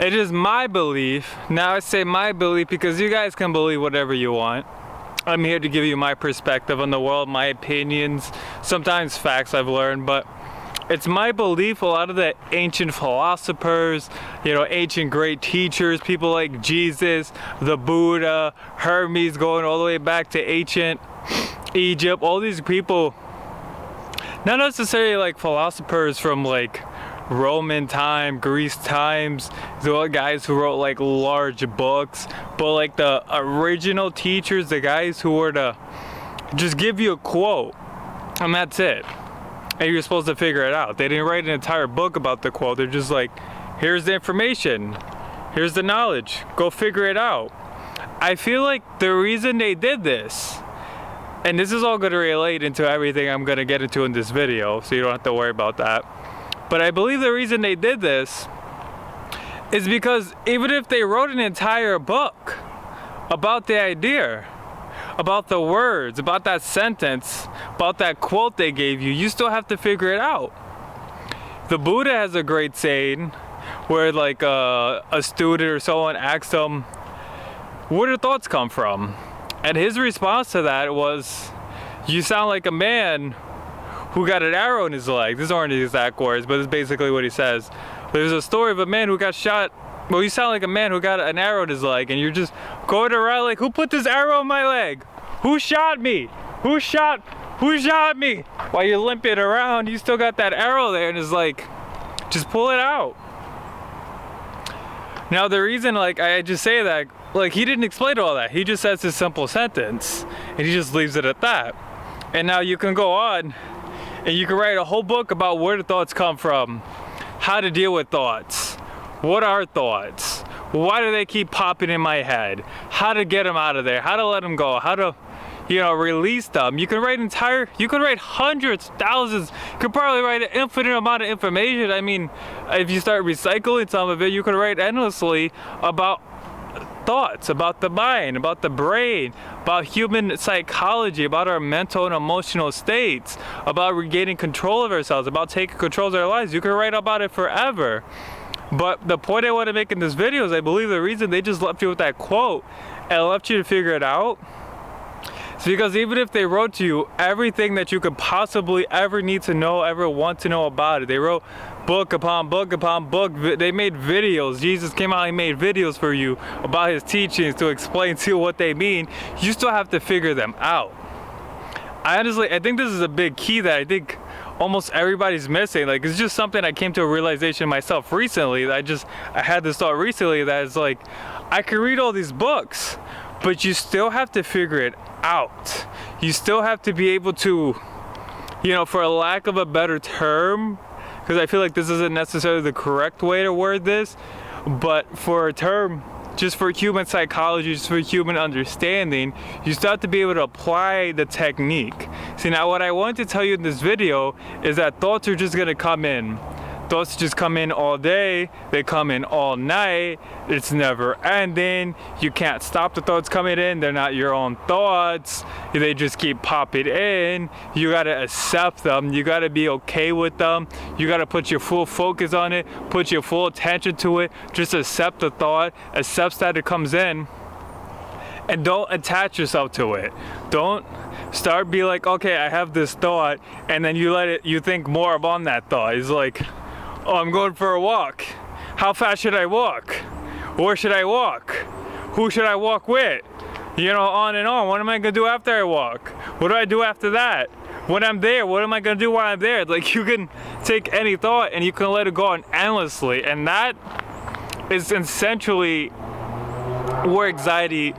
It is my belief. Now I say my belief because you guys can believe whatever you want. I'm here to give you my perspective on the world, my opinions, sometimes facts I've learned, but it's my belief a lot of the ancient philosophers, ancient great teachers, people like Jesus, the Buddha, Hermes, going all the way back to ancient Egypt, all these people, not necessarily like philosophers from like Roman time, Greece times, the guys who wrote like large books, but like the original teachers, the guys who were to just give you a quote and that's it. And you're supposed to figure it out. They didn't write an entire book about the quote. They're just like, here's the information, here's the knowledge, go figure it out. I feel like the reason they did this, and this is all going to relate into everything I'm going to get into in this video, so you don't have to worry about that. But I believe the reason they did this is because even if they wrote an entire book about the idea, about the words, about that sentence, about that quote they gave you, you still have to figure it out. The Buddha has a great saying where like a student or someone asked him, where do thoughts come from? And his response to that was, you sound like a man who got an arrow in his leg. These aren't the exact words, but it's basically what he says. There's a story of a man who got shot. Well, you sound like a man who got an arrow in his leg, and you're just going around like, who put this arrow in my leg? Who shot me? Who shot me? While you're limping around, you still got that arrow there, and it's like, just pull it out. Now, the reason, like, I just say that, like, he didn't explain all that. He just says this simple sentence, and he just leaves it at that. And now you can go on, and you can write a whole book about where the thoughts come from, how to deal with thoughts, what are thoughts, why do they keep popping in my head, how to get them out of there, how to let them go, how to, release them. You can write hundreds, thousands, you could probably write an infinite amount of information. I mean, if you start recycling some of it, you can write endlessly about thoughts, about the mind, about the brain, about human psychology, about our mental and emotional states, about regaining control of ourselves, about taking control of our lives. You can write about it forever. But the point I want to make in this video is I believe the reason they just left you with that quote and left you to figure it out is because even if they wrote to you everything that you could possibly ever need to know, ever want to know about it, they wrote book upon book upon book, they made videos. Jesus came out and made videos for you about his teachings to explain to you what they mean. You still have to figure them out. I think this is a big key that I think almost everybody's missing. Like, it's just something I came to a realization myself recently. I had this thought recently that it's like, I can read all these books, but you still have to figure it out. You still have to be able to, for a lack of a better term, because I feel like this isn't necessarily the correct way to word this, but for a term, just for human psychology, just for human understanding, you still have to be able to apply the technique. See, now what I want to tell you in this video is that thoughts are just gonna come in. Thoughts just come in all day, they come in all night, it's never ending, you can't stop the thoughts coming in, they're not your own thoughts, they just keep popping in, you gotta accept them, you gotta be okay with them, you gotta put your full focus on it, put your full attention to it, just accept the thought, accept that it comes in, and don't attach yourself to it. Don't start be like, okay, I have this thought, and then you think more upon that thought. It's like, oh, I'm going for a walk. How fast should I walk? Where should I walk? Who should I walk with? On and on. What am I gonna do after I walk? What do I do after that? When I'm there, what am I gonna do while I'm there? Like, you can take any thought and you can let it go on endlessly. And that is essentially where anxiety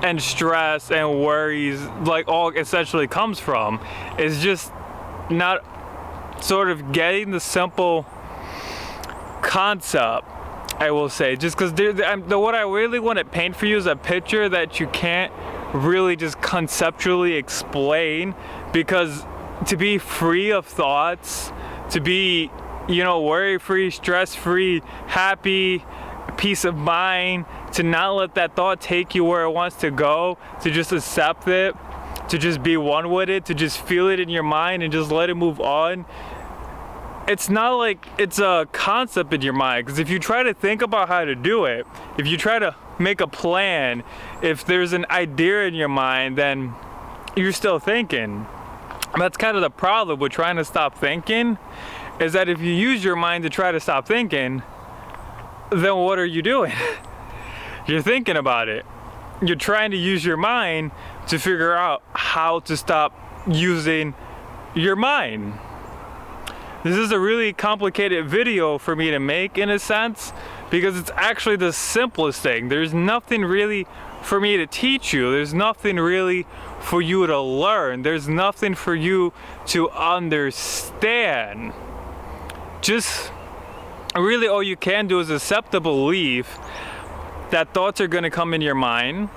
and stress and worries, like, all essentially comes from. Is just not sort of getting the simple concept, I will say, just because what I really want to paint for you is a picture that you can't really just conceptually explain, because to be free of thoughts, to be, worry-free, stress-free, happy, peace of mind, to not let that thought take you where it wants to go, to just accept it, to just be one with it, to just feel it in your mind and just let it move on. it's not like it's a concept in your mind, because if you try to think about how to do it, if you try to make a plan, if there's an idea in your mind, then you're still thinking. And that's kind of the problem with trying to stop thinking, is that if you use your mind to try to stop thinking, then what are you doing? You're thinking about it. You're trying to use your mind to figure out how to stop using your mind. This is a really complicated video for me to make, in a sense, because it's actually the simplest thing. There's nothing really for me to teach you. There's nothing really for you to learn. There's nothing for you to understand. Just really all you can do is accept the belief that thoughts are going to come in your mind.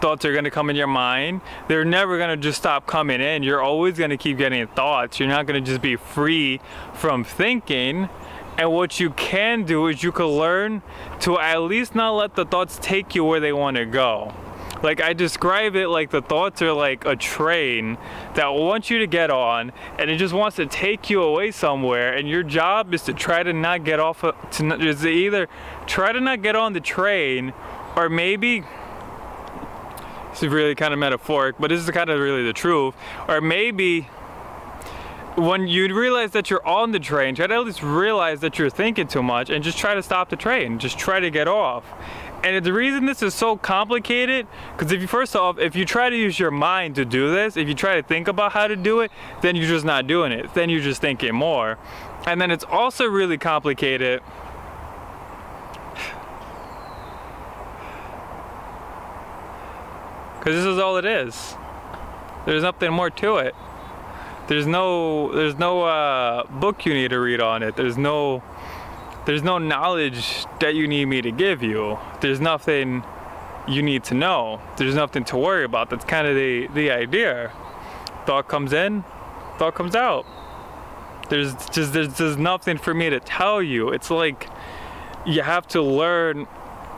Thoughts are going to come in your mind. They're never going to just stop coming in. You're always going to keep getting thoughts. You're not going to just be free from thinking. And what you can do is you can learn to at least not let the thoughts take you where they want to go. Like, I describe it like the thoughts are like a train that wants you to get on, and it just wants to take you away somewhere, and your job is to try to not get off is to either try to not get on the train, or maybe, this is really kind of metaphoric, but this is kind of really the truth, or maybe when you realize that you're on the train, try to at least realize that you're thinking too much and just try to stop the train. Just try to get off. And the reason this is so complicated, because if you try to use your mind to do this, if you try to think about how to do it, then you're just not doing it. Then you're just thinking more. And then it's also really complicated because this is all it is. There's nothing more to it. There's no book you need to read on it. There's no knowledge that you need me to give you. There's nothing you need to know. There's nothing to worry about. That's kind of the idea. Thought comes in, thought comes out. There's nothing for me to tell you. It's like you have to learn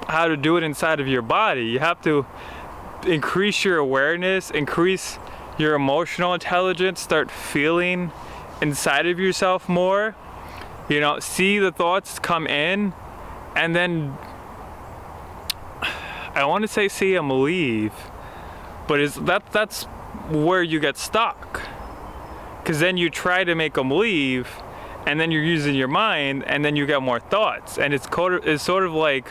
how to do it inside of your body. You have to increase your awareness, increase your emotional intelligence, start feeling inside of yourself more. You know, see the thoughts come in, and then I want to say see them leave, but that's where you get stuck, because then you try to make them leave, and then you're using your mind, and then you get more thoughts. And it's sort of like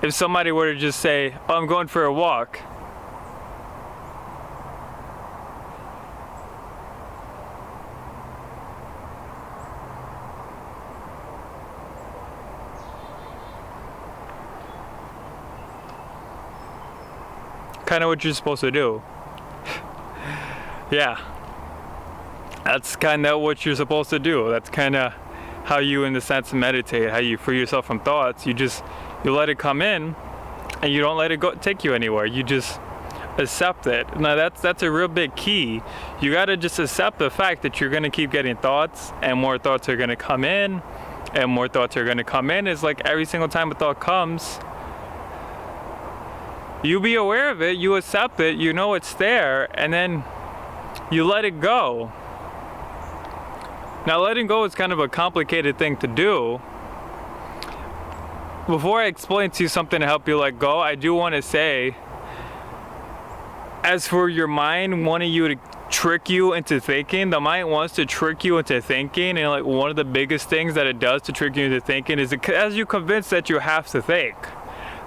if somebody were to just say, "Oh, I'm going for a walk." Kind of what you're supposed to do. Yeah, that's kind of what you're supposed to do. That's kind of how you, in the sense, meditate, how you free yourself from thoughts. You let it come in, and you don't let it go take you anywhere. You just accept it. Now that's a real big key. You got to just accept the fact that you're going to keep getting thoughts, and more thoughts are going to come in, and more thoughts are going to come in. It's like every single time a thought comes, you be aware of it, you accept it, you know it's there, and then you let it go. Now, letting go is kind of a complicated thing to do. Before I explain to you something to help you let go, I do want to say, as for your mind wanting you to trick you into thinking, the mind wants to trick you into thinking, and like one of the biggest things that it does to trick you into thinking is it has you convinced that you have to think.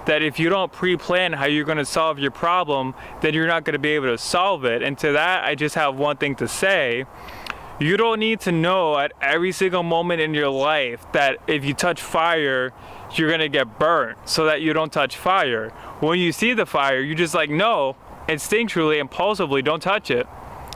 That if you don't pre-plan how you're going to solve your problem, then you're not going to be able to solve it. And to that, I just have one thing to say. You don't need to know at every single moment in your life that if you touch fire, you're going to get burnt, so that you don't touch fire. When you see the fire, you just like, no, instinctually, impulsively, don't touch it.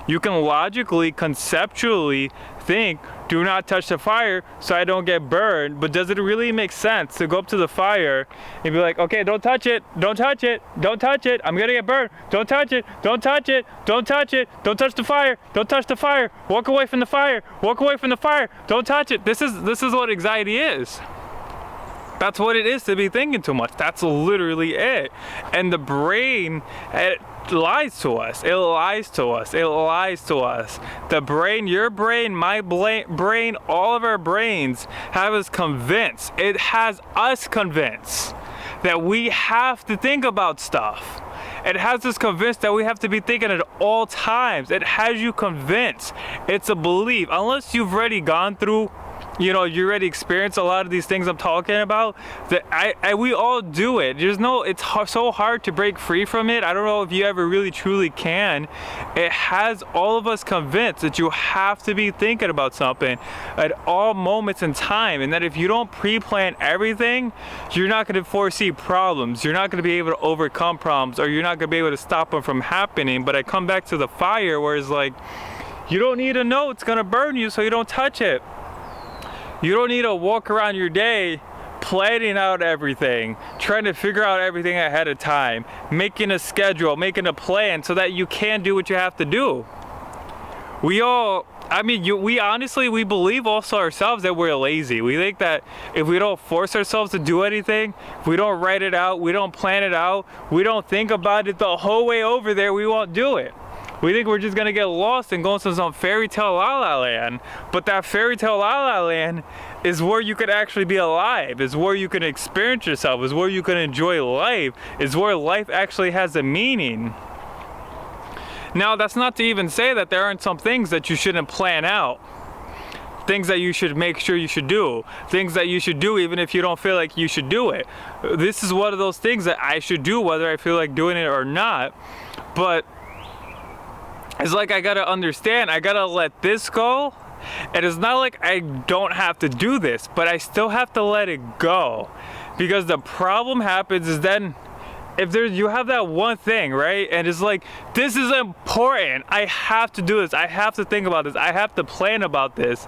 You can logically, conceptually think, do not touch the fire so I don't get burned, but does it really make sense to go up to the fire and be like, okay, don't touch it, don't touch it, don't touch it, I'm gonna get burned, don't touch it, don't touch it, don't touch it, don't touch the fire, don't touch the fire, walk away from the fire, walk away from the fire, don't touch it. This is what anxiety is. That's what it is to be thinking too much. That's literally it. And the brain, it lies to us. It lies to us. It lies to us. The brain, your brain, my brain, all of our brains have us convinced. It has us convinced that we have to think about stuff. It has us convinced that we have to be thinking at all times. It has you convinced. It's a belief. Unless you've already gone through, you already experienced a lot of these things I'm talking about, that we all do it. It's so hard to break free from it. I don't know if you ever really truly can. It has all of us convinced that you have to be thinking about something at all moments in time, and that if you don't pre-plan everything, you're not going to foresee problems. You're not going to be able to overcome problems, or you're not going to be able to stop them from happening. But I come back to the fire, where it's like, you don't need to know it's going to burn you, so you don't touch it. You don't need to walk around your day planning out everything, trying to figure out everything ahead of time, making a schedule, making a plan so that you can do what you have to do. We honestly, we believe also ourselves that we're lazy. We think that if we don't force ourselves to do anything, if we don't write it out, we don't plan it out, we don't think about it the whole way over there, we won't do it. We think we're just gonna get lost and go into some fairy tale la la land. But that fairy tale la la land is where you could actually be alive, is where you can experience yourself, is where you can enjoy life, is where life actually has a meaning. Now, that's not to even say that there aren't some things that you shouldn't plan out. Things that you should make sure you should do. Things that you should do even if you don't feel like you should do it. This is one of those things that I should do whether I feel like doing it or not. But it's like, I gotta understand, I gotta let this go. And it's not like I don't have to do this, but I still have to let it go. Because the problem happens is then, if you have that one thing, right? And it's like, this is important. I have to do this. I have to think about this. I have to plan about this.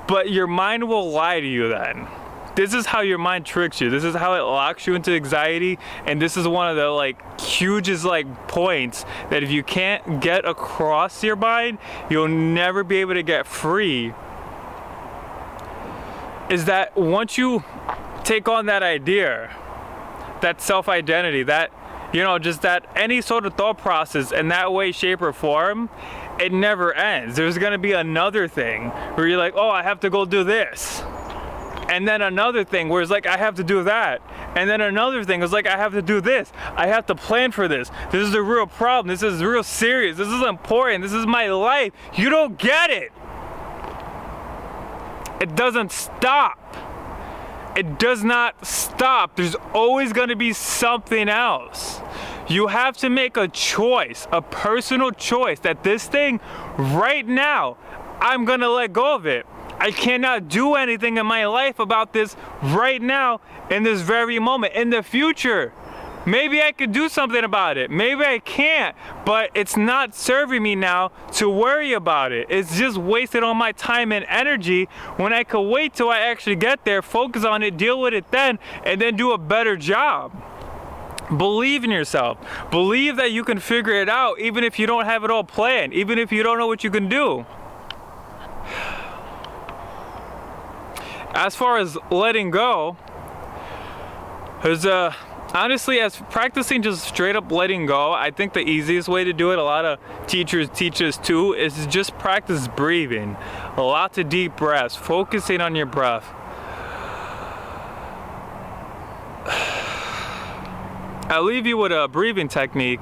But your mind will lie to you then. This is how your mind tricks you. This is how it locks you into anxiety. And this is one of the hugest points that if you can't get across your mind, you'll never be able to get free. Is that once you take on that idea, that self-identity, that, just that any sort of thought process in that way, shape, or form, it never ends. There's gonna be another thing where you're like, oh, I have to go do this. And then another thing where it's like, I have to do that. And then another thing is like, I have to do this. I have to plan for this. This is a real problem. This is real serious. This is important. This is my life. You don't get it. It doesn't stop. It does not stop. There's always going to be something else. You have to make a choice, a personal choice, that this thing right now, I'm going to let go of it. I cannot do anything in my life about this right now, in this very moment. In the future, maybe I could do something about it. Maybe I can't, but it's not serving me now to worry about it. It's just wasted all my time and energy when I could wait till I actually get there, focus on it, deal with it then, and then do a better job. Believe in yourself. Believe that you can figure it out, even if you don't have it all planned, even if you don't know what you can do. As far as letting go, there's honestly, as practicing just straight up letting go, I think the easiest way to do it, a lot of teachers teach us too, is to just practice breathing. Lots of deep breaths, focusing on your breath. I'll leave you with a breathing technique.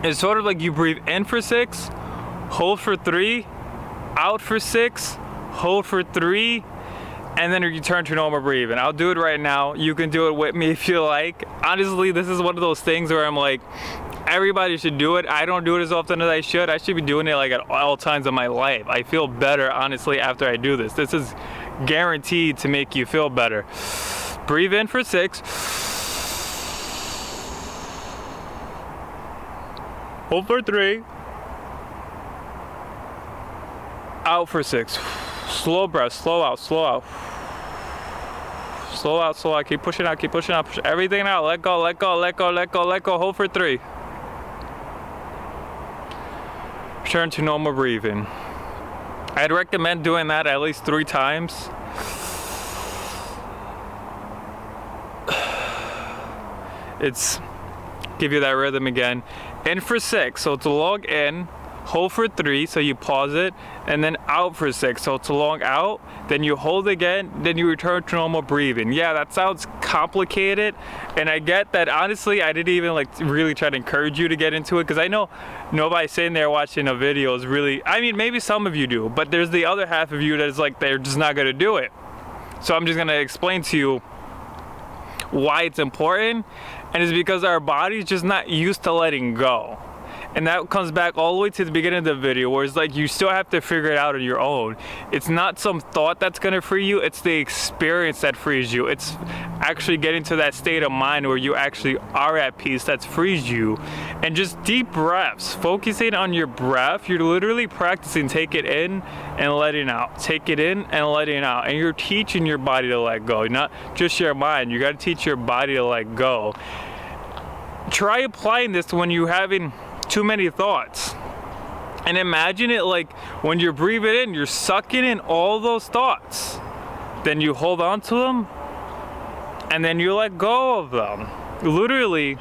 It's sort of like you breathe in for 6, hold for 3, out for 6, hold for 3, and then you return to normal breathing. I'll do it right now. You can do it with me if you like. Honestly, this is one of those things where I'm like, everybody should do it. I don't do it as often as I should. I should be doing it at all times of my life. I feel better, honestly, after I do this. This is guaranteed to make you feel better. Breathe in for 6. Hold for 3. Out for 6. Slow breath, slow out, slow out. Slow out, slow out. Keep pushing out, keep pushing out. Push everything out. Let go, let go, let go, let go, let go. Hold for 3. Return to normal breathing. I'd recommend doing that at least 3 times. It's give you that rhythm again. In for 6, so to long in, hold for 3, so you pause it, and then out for 6, so to long out, then you hold again, then you return to normal breathing. Yeah, that sounds complicated, and I get that. Honestly, I didn't even like really try to encourage you to get into it, because I know nobody sitting there watching a video is really, I mean, maybe some of you do, but there's the other half of you that is like, they're just not gonna do it. So I'm just gonna explain to you why it's important, and it's because our body's just not used to letting go. And that comes back all the way to the beginning of the video, where it's like you still have to figure it out on your own. It's not some thought that's gonna free you, it's the experience that frees you. It's actually getting to that state of mind where you actually are at peace that frees you. And just deep breaths, focusing on your breath, you're literally practicing take it in and letting out, take it in and letting out. And you're teaching your body to let go, not just your mind. You gotta teach your body to let go. Try applying this when you're having too many thoughts, and imagine it like when you're breathing in, you're sucking in all those thoughts, then you hold on to them, and then you let go of them. Literally,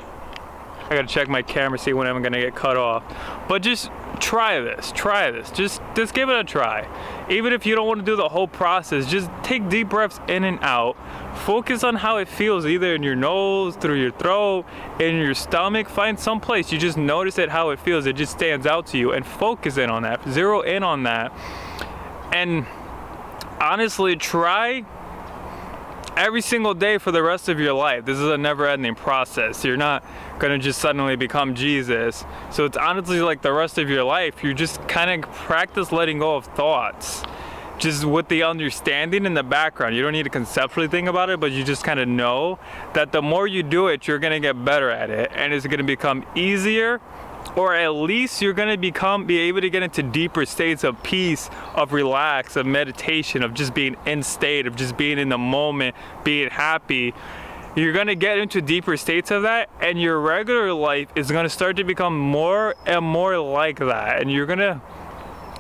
I gotta check my camera, see when I'm gonna get cut off, but just try this, just give it a try. Even if you don't want to do the whole process, just take deep breaths in and out. Focus on how it feels, either in your nose, through your throat, in your stomach. Find some place, you just notice it, how it feels, it just stands out to you, and focus in on that, zero in on that. And honestly, try every single day for the rest of your life. This is a never-ending process. You're not gonna just suddenly become Jesus. So it's honestly like the rest of your life. You just kind of practice letting go of thoughts, just with the understanding in the background. You don't need to conceptually think about it, but you just kind of know that the more you do it, you're gonna get better at it, and it's gonna become easier, or at least you're gonna be able to get into deeper states of peace, of relax, of meditation, of just being in state, of just being in the moment, being happy. You're gonna get into deeper states of that, and your regular life is gonna start to become more and more like that, and you're gonna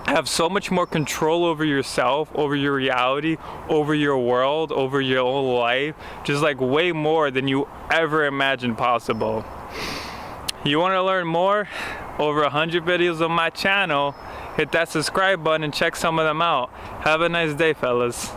have so much more control over yourself, over your reality, over your world, over your own life, just like way more than you ever imagined possible. You want to learn more? Over 100 videos on my channel. Hit that subscribe button and check some of them out. Have a nice day, fellas.